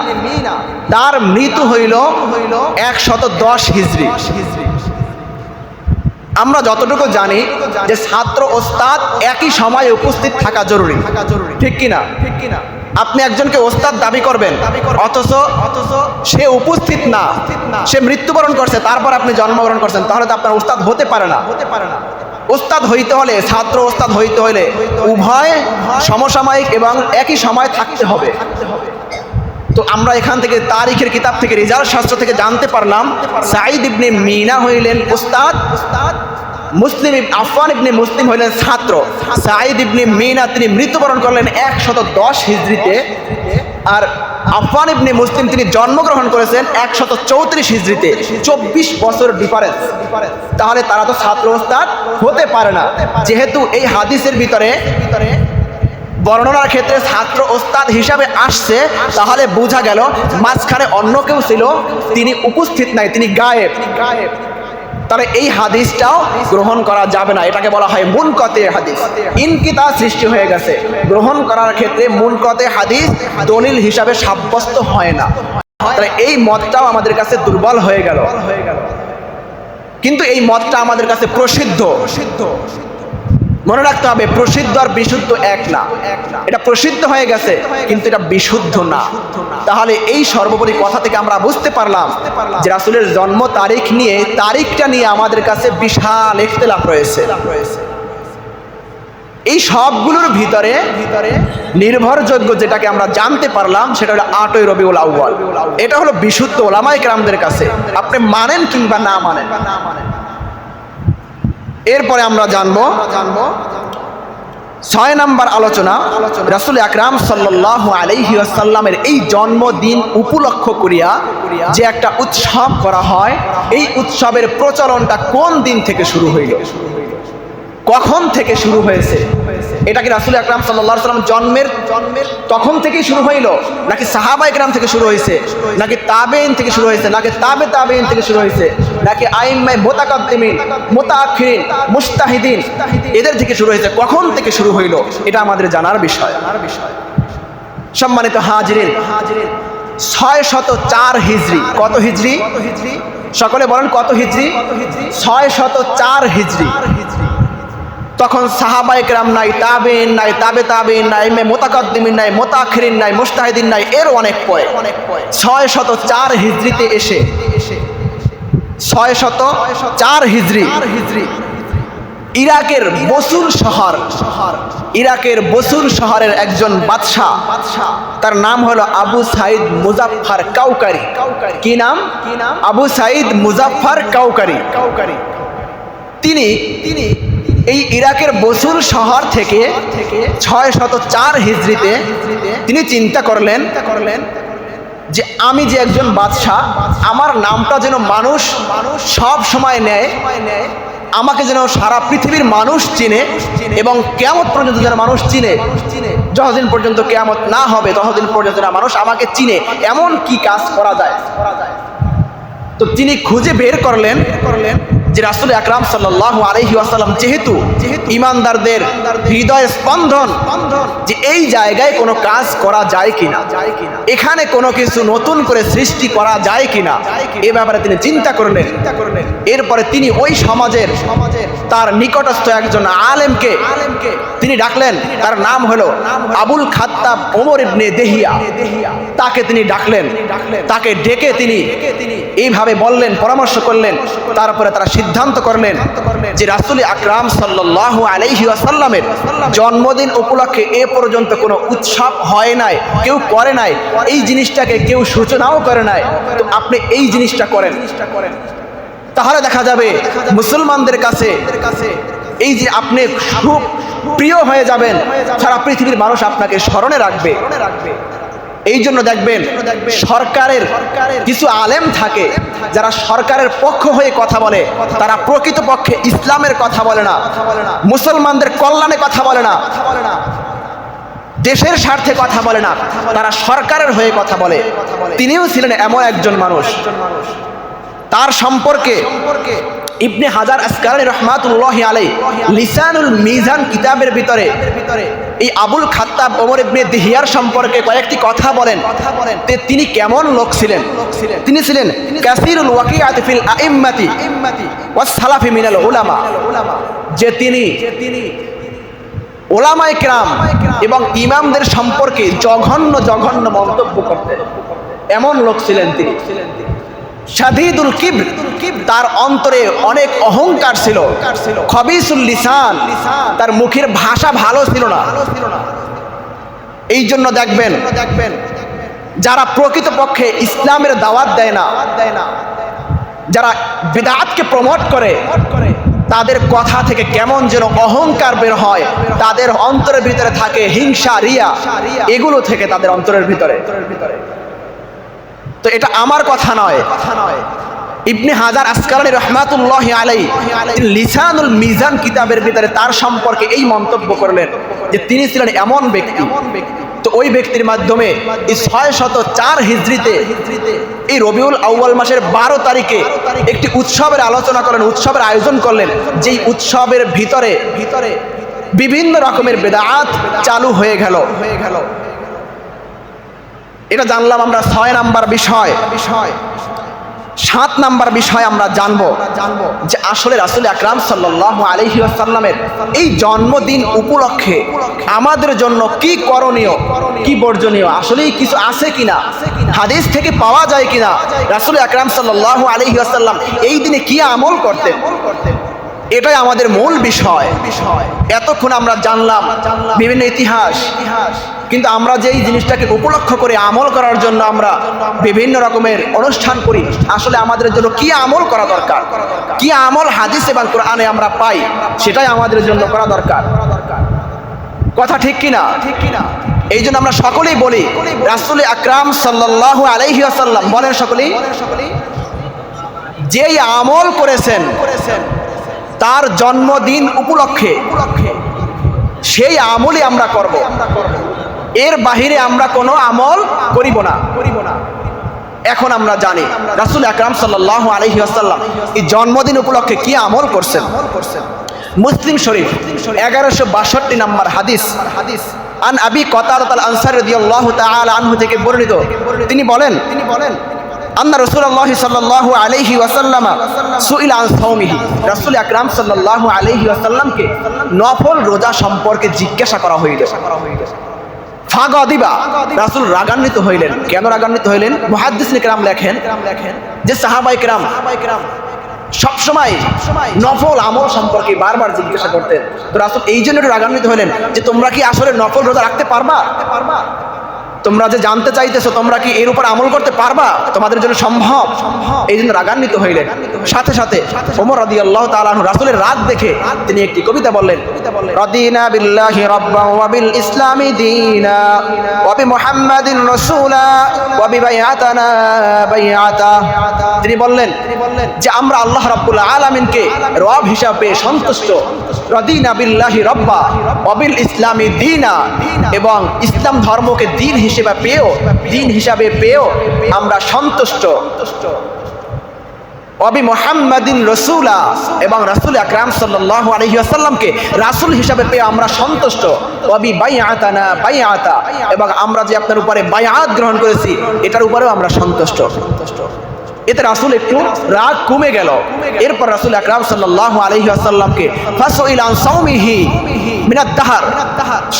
তার মৃত্যু হইল 110 হিজরি। আমরা যতটুকু জানি যে ছাত্র ওস্তাদ একই সময়ে উপস্থিত থাকা জরুরি, ঠিক কিনা? আপনি একজনকে ওস্তাদ দাবি করবেন, অথচ সে উপস্থিত না, সে মৃত্যুবরণ করছে, তারপর আপনি জন্মগ্রহণ করছেন, তাহলে তো আপনার ওস্তাদ হতে পারে না। ওস্তাদ হইতে হলে, ছাত্র ওস্তাদ হইতে হলে উভয় সমসাময়িক এবং একই সময় থাকতে হবে। তো আমরা এখান থেকে তারিখের কিতাব থেকে, রিজাল শাস্ত্র থেকে জানতে পারলাম সাঈদ ইবনে মিনা হইলেন উস্তাদ, মুসলিম আফফান ইবনে মুসলিম হইলেন ছাত্র। সাঈদ ইবনে মিনা তিনি মৃত্যুবরণ করলেন 110 হিজরিতে, আর আফফান ইবনে মুসলিম তিনি জন্মগ্রহণ করেছেন 134 হিজরিতে। 24 বছর ডিফারেন্স। তাহলে তারা তো ছাত্র ওস্তাদ হতে পারে না। যেহেতু এই হাদিসের ভিতরে বর্ণনার ক্ষেত্রে ছাত্র ওস্তাদ হিসাবে আসছে, তাহলে বোঝা গেল মাঝখানে অন্য কেউ ছিল, তিনি উপস্থিত নাই, তিনি গায়েব। তাহলে এই হাদিসটাও গ্রহণ করা যাবে না, এটাকে বলা হয় মুনকাতে হাদিস। ইনকিতা সৃষ্টি হয়ে গেছে, গ্রহণ করার ক্ষেত্রে মুনকাতে হাদিস দলিল হিসাবে সাব্যস্ত হয় না। তাহলে এই মতটাও আমাদের কাছে দুর্বল হয়ে গেল। কিন্তু এই মতটা আমাদের কাছে প্রসিদ্ধ। মনে রাখতে হবে, প্রসিদ্ধ আর বিশুদ্ধ এক না। এটা প্রসিদ্ধ হয়ে গেছে কিন্তু এটা বিশুদ্ধ না। তাহলে এই সর্বোপরি কথা থেকে আমরা বুঝতে পারলাম যে রাসূলের জন্ম তারিখ নিয়ে, তারিখটা নিয়ে আমাদের কাছে বিশাল ইখতিলাফ রয়েছে। এই সবগুলোর ভিতরে নির্ভরযোগ্য যেটাকে আমরা জানতে পারলাম সেটা হলো 8ই রবিউল আউয়াল। এটা হলো বিশুদ্ধ উলামায়ে কেরামদের কাছে, আপনি মানেন কিংবা না মানেন। এরপরে আমরা জানবো 6 নম্বর আলোচনা, রাসূল আকরাম সাল্লাল্লাহু আলাইহি ওয়াসাল্লামের এই জন্মদিন উপলক্ষ করিয়া যে একটা উৎসব করা হয়, এই উৎসবের প্রচলনটা কোন দিন থেকে শুরু হইল, কখন থেকে শুরু হয়েছে? এটা কি রাসূল আকরাম সাল্লাল্লাহু আলাইহি ওয়াসাল্লাম জন্মের তখন থেকেই শুরু হইল, নাকি সাহাবায়ে কেরাম থেকে শুরু হয়েছে, নাকি তাবেঈন থেকে শুরু হয়েছে, নাকি তাবেঈন থেকে শুরু হয়েছে, নাকি আইম্মায়ে মুতাকাদ্দিমিন, মুতাআখিরিন, মুজতাহিদিন এদের থেকে শুরু হয়েছে? কখন থেকে শুরু হইল এটা আমাদের জানার বিষয়। সম্মানিত হাজিরিন, 604 হিজরি। কত হিজরি? সকলে বলেন কত হিজরি? 604 হিজরি। তখন সাহাবায়ে কেরাম নাই, তাবেঈন নাই, তাবেঈন নাই, মুতাকাদ্দিমিন নাই, মুতাআখিরিন নাই, মুজতাহিদিন নাই, এর অনেক পরে 604 হিজরিতে এসে 604 হিজরি ইরাকের বসুল শহরের একজন বাদশাহ, তার নাম হলো আবু সাঈদ মুজাফফর কাউকারি। কি নাম? আবু সাঈদ মুজাফফর কাউকারি। তিনি এই ইরাকের বসুল শহর থেকে 604 হিজরিতে তিনি চিন্তা করলেন যে আমি যে একজন বাদশাহ, আমার নামটা যেন মানুষ সব সময় নেয়, আমাকে যেন সারা পৃথিবীর মানুষ চিনে, এবং কিয়ামত পর্যন্ত যেন মানুষ চিনে। যতদিন পর্যন্ত কিয়ামত না হবে ততদিন পর্যন্ত মানুষ আমাকে চিনে, এমন কি কাজ করা যায়। তো তিনি খুঁজে বের করলেন যে রাসূল আকরাম সাল্লাল্লাহু আলাইহি ওয়াসাল্লাম যেহেতু ঈমানদারদের হৃদয় স্পন্দন, যে এই জায়গায় কোনো কাজ করা যায় কিনা, এখানে কোনো কিছু নতুন করে সৃষ্টি করা যায় কিনা, এ ব্যাপারে তিনি চিন্তা করলেন। এরপরে তিনি ওই সমাজের তার নিকটস্থ একজন আলেমকে তিনি ডাকলেন। তার নাম হলো আবুল খাত্তাব ওমর ইবনে দেহিয়া। তাকে তিনি ডাকলেন, তাকে ডেকে তিনি এইভাবে বললেন, পরামর্শ করলেন। তারপরে তারা সিদ্ধান্ত করলেন যে রাসূল আকরাম সাল্লাল্লাহু আলাইহি ওয়াসাল্লামের জন্মদিন উপলক্ষে এ পর্যন্ত কোনো উৎসব হয় নাই, কেউ করে নাই, এই জিনিসটাকে কেউ সূচনাও করে নাই, তো আপনি এই জিনিসটা করেন। তাহলে দেখা যাবে মুসলমানদের কাছে এই যে আপনি খুব প্রিয় হয়ে যাবেন, সারা পৃথিবীর মানুষ আপনাকে স্মরণে রাখবে। এই জন্য দেখবেন সরকারের কিছু আলেম থাকে যারা সরকারের পক্ষ হয়ে কথা বলে, তারা প্রকৃতপক্ষে ইসলামের কথা বলে না, মুসলমানদের কল্যাণে কথা বলে না, দেশের স্বার্থে কথা বলে না, তারা সরকারের হয়ে কথা বলে। তিনিও ছিলেন এমন একজন মানুষ। তার সম্পর্কে ইবনে হাজার আসকালানী রাহমাতুল্লাহি আলাইহি লিসানুল মিজান কিতাবের ভিতরে এই আবুল খাত্তাব ওমর ইবনে দিহিয়ার সম্পর্কে কয়েকটি কথা বলেন। তিনি কেমন লোক ছিলেন? তিনি ছিলেন কাসীরুল ওয়াকিআতি ফিল আইম্মাতি ওয়াস সালাফি মিনাল উলামা, যে তিনি ওলামায়ে কেরাম এবং ইমামদের সম্পর্কে জঘন্য জঘন্য মন্তব্য করতেন। এমন লোক ছিলেন তিনি। শাদীদুল কিবর, তার অন্তরে অনেক অহংকার ছিল। খবিসুল লিসান, তার মুখের ভাষা ভালো ছিল না। এই জন্য দেখবেন যারা প্রকৃতপক্ষে ইসলামের দাওয়াত দেয় না, যারা বিদআতকে প্রমোট করে, তাদের কথা থেকে কেমন যেন অহংকার বের হয়। তাদের অন্তরের ভিতরে থাকে হিংসা, রিয়া, এগুলো থেকে তাদের অন্তরের ভিতরে। তো এটা আমার কথা নয়, ইবনে হাজার আসকালানী রাহমাতুল্লাহি আলাইহি লিসানুল মিজান কিতাবের ভিতরে তার সম্পর্কে এই মন্তব্য করলেন যে তিনি ছিলেন এমন ব্যক্তি। তো ওই ব্যক্তির মাধ্যমে এই 604 হিজরিতে এই রবিউল আউয়াল মাসের 12 তারিখে একটি উৎসবের আলোচনা করলেন, উৎসবের আয়োজন করলেন, যেই উৎসবের ভিতরে বিভিন্ন রকমের বেদাত চালু হয়ে গেল। এটা জানলাম আমরা 6 নাম্বার বিষয়। 7 নাম্বার বিষয় আমরা জানবো যে আসলে রাসূল আকরাম সাল্লাল্লাহু আলাইহি ওয়াসাল্লামের এই জন্মদিন উপলক্ষে আমাদের জন্য কি করণীয়, কি বর্জনীয়, আসলেই কিছু আছে কিনা, হাদিস থেকে পাওয়া যায় কিনা, রাসূল আকরাম সাল্লাল্লাহু আলাইহি ওয়াসাল্লাম এই দিনে কি আমল করতেন, এটাই আমাদের মূল বিষয়। এতক্ষণ আমরা জানলাম বিভিন্ন ইতিহাস, কিন্তু আমরা যেই জিনিসটাকে উপলক্ষ করে আমল করার জন্য আমরা বিভিন্ন রকমের অনুষ্ঠান করি, আসলে আমাদের জন্য কি আমল করা দরকার, কি আমল হাদিস এবং কোরআনে আমরা পাই, সেটাই আমাদের জন্য করা দরকার। কথা ঠিক কিনা? এই জন্য আমরা সকলেই বলি রাসূল আকরাম সাল্লাল্লাহু আলাইহি ওয়াসাল্লাম, বলেন সকলেই, যেই আমল করেছেন তার জন্মদিন উপলক্ষে সেই আমলই আমরা করব, এর বাহিরে আমরা কোনো আমল করিব না। এখন আমরা জানি রাসূল আকরাম সাল্লাল্লাহু আলাইহি ওয়াসাল্লাম এই জন্মদিন উপলক্ষে কি আমল করছেন। মুসলিম শরীফ 1162 নম্বর হাদিস, আন আবি কতাদা আল আনসারী রাদিয়াল্লাহু তাআলা আনহু থেকে বর্ণিত, তিনি বলেন আন্না রাসূলুল্লাহ সাল্লাল্লাহু আলাইহি ওয়াসাল্লাম সুইলা আন সাওমিহি, রাসূল আকরাম সাল্লাল্লাহু আলাইহি ওয়াসাল্লামকে নফল রোজা সম্পর্কে জিজ্ঞাসা করা হইল। ফাগাদিবা, রাসূল রাগান্বিত হইলেন। কেন রাগান্বিত হইলেন? মুহাদ্দিসিন কিরাম লেখেন যে সাহাবায়ে কিরাম সবসময় নফল আমল সম্পর্কে বারবার জিজ্ঞাসা করতেন। তো রাসূল এই জন্য রাগান্বিত হইলেন যে তোমরা কি আসলে নফল রোজা রাখতে পারবা? তোমরা যে জানতে চাইতেছো তোমরা কি এর উপর আমল করতে পারবা, তোমাদের জন্য সম্ভব? এই জন্য রাগান্বিত হইলেন। সাথে সাথে ওমর রাদিয়াল্লাহু তাআলা আনহু রাসূলের রাগ দেখে তিনি একটি কবিতা বললেন, রাদিনা বিল্লাহি রাব্বান ওয়া বিল ইসলামি দীনা ওয়া বি মুহাম্মাদিন রাসূলা ওয়া বি বাইআতানা বাইআতা। তিনি বললেন যে আমরা আল্লাহ রাব্বুল আলামিনকে রব হিসাবে সন্তুষ্ট, রাদিনা বিল্লাহি রাব্বা ওয়া বিল ইসলামি দীনা, এবং ইসলাম ধর্মকে দিন হিসাবে পেয়েও আমরা সন্তুষ্ট, ওয়াবি মুহাম্মাদিন রাসূলা, এবং রাসূল আকরাম সাল্লাল্লাহু আলাইহি ওয়াসাল্লামকে রাসূল হিসাবে পেয়ে আমরা সন্তুষ্ট, ওয়াবি বাইআতানা বাইআতা, এবং আমরা যে আপনার উপরে বায়াত গ্রহণ করেছি এটার উপরেও আমরা সন্তুষ্ট। এতে রাসূল একটু রাগ কমে গেল। এরপর রাসূল আকরাম সাল্লাল্লাহু আলাইহি ওয়াসাল্লামকে ফাসউইলা আন সাওমিহি মিনাদ দাহর,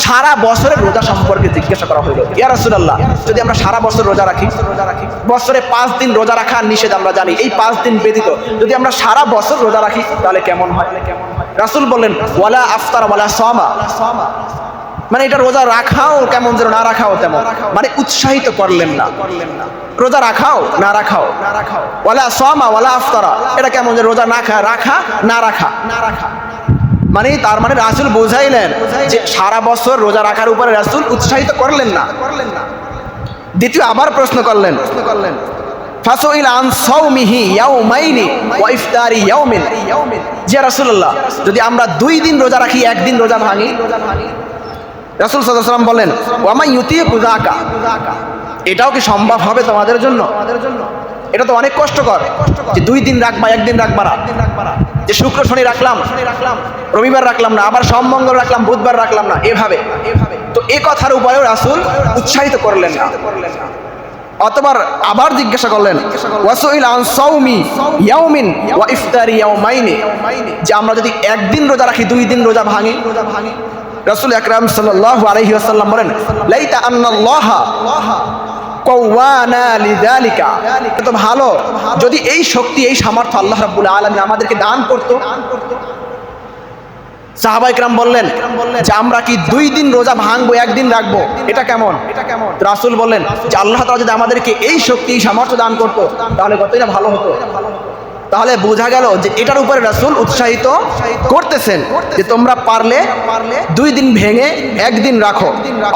সারা বছরের রোজা সম্পর্কে জিজ্ঞাসা করা হলো। ইয়া রাসূলুল্লাহ, যদি আমরা সারা বছর রোজা রাখি, বছরে 5 দিন রোজা রাখা নিষেধ আমরা জানি, এই 5 দিন ব্যতীত যদি আমরা সারা বছর রোজা রাখি তাহলে কেমন হয়? রাসূল বললেন ওয়ালা আফতার ওয়ালা সামা, মানে এটা রোজা রাখাও কেমন যেন না রাখাও তেমন, মানে উৎসাহিত করলেন না। রোজা রাখাও না রাখাও, ওয়ালা সামা ওয়ালা আফতারা, এটা কেমন যে রোজা না রাখা না রাখা, মানে তার মানে রাসূল বোঝাইলেন যে সারা বছর রোজা রাখার উপরে রাসূল উৎসাহিত করলেন না। দ্বিতীয় আবার প্রশ্ন করলেন, ফাসউইলা আন সাওমিহি ইয়াউমাইনি ওয়া ইফতারি ইয়াউমিন, যে রাসূলুল্লাহ যদি আমরা 2 দিন রোজা রাখি 1 দিন রোজা ভাঙি, রাসূল সাল্লাল্লাহু আলাইহি ওয়াসাল্লাম বলেন ওয়া মান ইউতিকু যাকা, এটাও কি সম্ভব হবে তোমাদের জন্য? এটা তো অনেক কষ্টকর যে 2 দিন রাখবা 1 দিন রাখবা না, যে শুক্র শনি রাখলাম রবিবার রাখলাম না, আবার সোম মঙ্গল রাখলাম বুধবার রাখলাম না, এভাবে। তো এই কথার উপরেও রাসূল উৎসাহিত করলেন না। অতবার আবার জিজ্ঞাসা করলেন ওয়াসুইল আন সাওমি ইয়াউমিন ওয়া ইফতারি ইয়াউমাইনি, যে আমরা যদি 1 দিন রোজা রাখি 2 দিন রোজা ভাঙি, রাসূল আকরাম সাল্লাল্লাহু আলাইহি ওয়াসাল্লাম বলেন, লাইতা আন্নাল্লাহা কওয়ানা লিযালিকা, তো ভালো যদি এই শক্তি এই সামর্থ্য আল্লাহ রাব্বুল আলামিন আমাদেরকে দান করত। সাহাবায়ে কেরাম বললেন যে আমরা কি 2 দিন রোজা ভাঙবো, 1 দিন রাখবো, এটা কেমন? রাসূল বললেন যে আল্লাহ তাআলা যদি আমাদেরকে এই শক্তি এই সামর্থ্য দান করত তাহলে কতই না ভালো হতো। তাহলে বোঝা গেল যে এটার উপরে রাসূল উৎসাহিত করতেছেন যে তোমরা পারলে 2 দিন ভেঙে 1 দিন রাখো।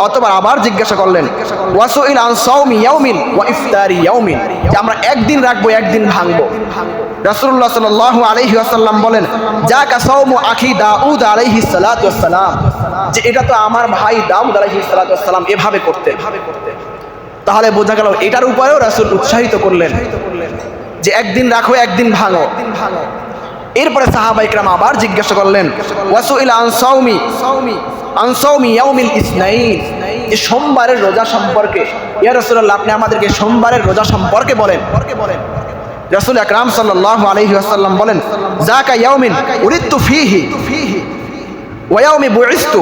অথবা আবার জিজ্ঞাসা করলেন ওয়াসুইল আন সাওমি ইয়াউমিন ওয়া ইফতারি ইয়াউমিন, যে আমরা 1 দিন রাখবো 1 দিন ভাঙবো। রাসূলুল্লাহ সাল্লাল্লাহু আলাইহি ওয়াসাল্লাম বলেন যাকা সাওমু আখি দাউদ আলাইহিস সালাতু ওয়াস সালাম, যে এটা তো আমার ভাই দাউদ আলাইহিস সালাতু ওয়াস সালাম এভাবে করতে। তাহলে বোঝা গেল এটার উপরেও রাসূল উৎসাহিত করলেন যে 1 দিন রাখো 1 দিন ভাঙো। এরপরে সাহাবায়ে কেরাম আবার জিজ্ঞাসা করলেন ওয়াসুইল আন সাওমি ইয়াউমিল ইসনাইন, যে সোমবারের রোজা সম্পর্কে, ইয়া রাসূলুল্লাহ আপনি আমাদেরকে সোমবারের রোজা সম্পর্কে বলেন। রাসূল আকরাম সাল্লাল্লাহু আলাইহি ওয়াসাল্লাম বলেন যাকা ইয়াউমিন উরিদতু ফীহি ওয়া ইয়াউমি বুইসতু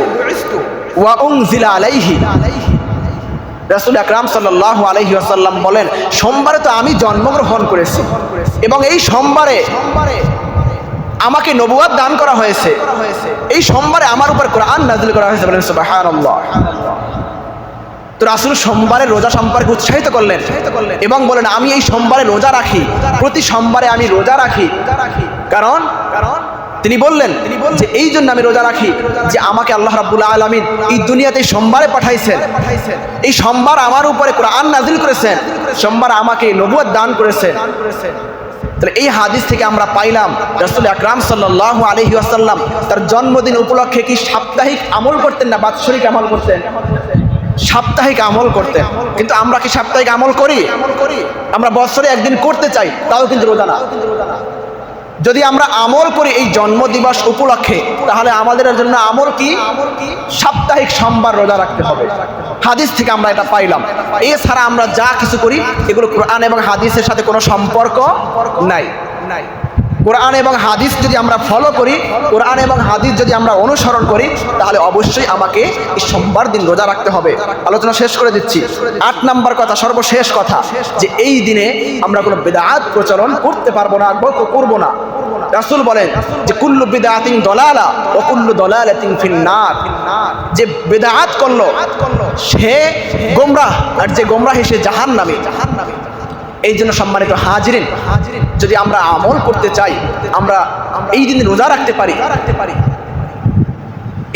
ওয়া উনজিলা আলাইহি। রাসূল আকরাম সাল্লাল্লাহু আলাইহি ওয়াসাল্লাম বলেন সোমবারে তো আমি জন্মগ্রহণ করেছি এবং এই সোমবারে আমাকে নবুয়ত দান করা হয়েছে, এই সোমবারে আমার উপর কোরআন নাযিল করা হয়েছে। বলেন সুবহানাল্লাহ। তো রাসূল সোমবারের রোজা সম্পর্কে উৎসাহিত করলেন এবং বলেন আমি এই সোমবারে রোজা রাখি, প্রতি সোমবারে আমি রোজা রাখি। কারণ তিনি বললেন যে এই জন্য আমি রোজা রাখি যে আমাকে আল্লাহ রাব্বুল আলামিন এই দুনিয়াতে সোমবারে পাঠাইছেন, এই সোমবার আমার উপরে কোরআন নাযিল করেছেন, সোমবার আমাকে নবুয়ত দান করেছেন। তাহলে এই হাদিস থেকে আমরা পাইলাম রাসূল আকরাম সাল্লাল্লাহু আলাইহি ওয়াসাল্লাম তার জন্মদিন উপলক্ষে কি সাপ্তাহিক আমল করতেন না বাৎসরিক আমল করতেন? সাপ্তাহিক আমল করতেন। কিন্তু আমরা কি সাপ্তাহিক আমল করি? আমরা বছরে 1 দিন করতে চাই, তাও কিন্তু রোজা না। যদি আমরা আমল করি এই জন্মদিবস উপলক্ষে তাহলে আমাদের জন্য আমল কি? সাপ্তাহিক সোমবার রোজা রাখতে হবে। হাদিস থেকে আমরা এটা পাইলাম। এছাড়া আমরা যা কিছু করি এগুলো কোরআন এবং হাদিসের সাথে কোনো সম্পর্ক নাই। কোরআন এবং হাদিস যদি আমরা ফলো করি, কোরআন এবং হাদিস যদি আমরা অনুসরণ করি তাহলে অবশ্যই আমাকে এই সোমবার দিন রোজা রাখতে হবে। আলোচনা শেষ করে দিচ্ছি। 8 নম্বর কথা, সর্বশেষ কথা, যে এই দিনে আমরা কোনো বিদআত প্রচলন করতে পারবো না, করবো না। রাসূল বলেন যে কুল্লু বিদআতিন দালালা ওয়া কুল্লু দালালাতিন ফিন্নার, যে বিদআত করলো সে গোমরাহ আর যে গোমরাহী সে জাহান্নামী। এই জন্য সম্মানিত হাজিরিন, যদি আমরা আমল করতে চাই, আমরা এই দিনে রোজা রাখতে পারি।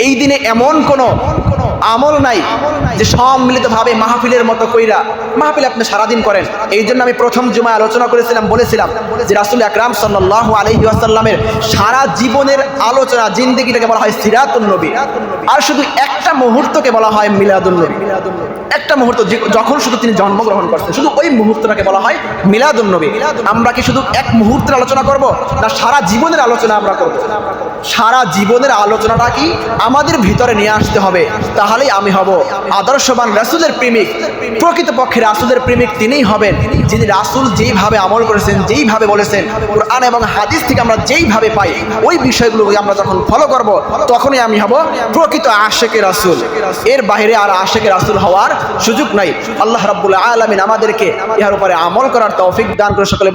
এই দিনে এমন কোনো আমল নাই যে সম্মিলিতভাবে মাহফিলের মতো কইরা, মাহফিল আপনি সারাদিন করেন। এই জন্য আমি প্রথম জুমায় আলোচনা বলেছিলাম যে রাসূল আকরাম সাল্লাল্লাহু আলাইহি ওয়াসাল্লামের সারা জীবনের আলোচনা, জিন্দেগিটাকে বলা হয় সিরাতুন নবী, আর শুধু একটা মুহূর্তকে বলা হয় মিলাদুন নবী। একটা মুহূর্ত যখন শুধু তিনি জন্মগ্রহণ করছেন, শুধু ওই মুহূর্তটাকে বলা হয় মিলাদুন নবী। আমরা কি শুধু এক মুহূর্তের আলোচনা করব না সারা জীবনের আলোচনা আমরা করব? সারা জীবনের আলোচনাটা কি আমাদের ভিতরে নিয়ে আসতে হবে, তাহলেই আমি হব আদর্শবান রাসূলের প্রেমিক। প্রকৃতপক্ষে রাসূলের প্রেমিক তিনিই হবেন যিনি রাসূল যেইভাবে আমল করেছেন, যেইভাবে বলেছেন, কোরআন এবং হাদিস থেকে আমরা যেইভাবে পাই ওই বিষয়গুলোকে আমরা যখন ফলো করব তখনই আমি হব প্রকৃত আশিকে রাসূল। এর বাইরে আর আশিকে রাসূল হওয়ার সুযোগ নাই। আল্লাহ রাব্বুল আলামিন আমাদেরকে ইহার উপরে আমল করার তৌফিক দান করে সকলে।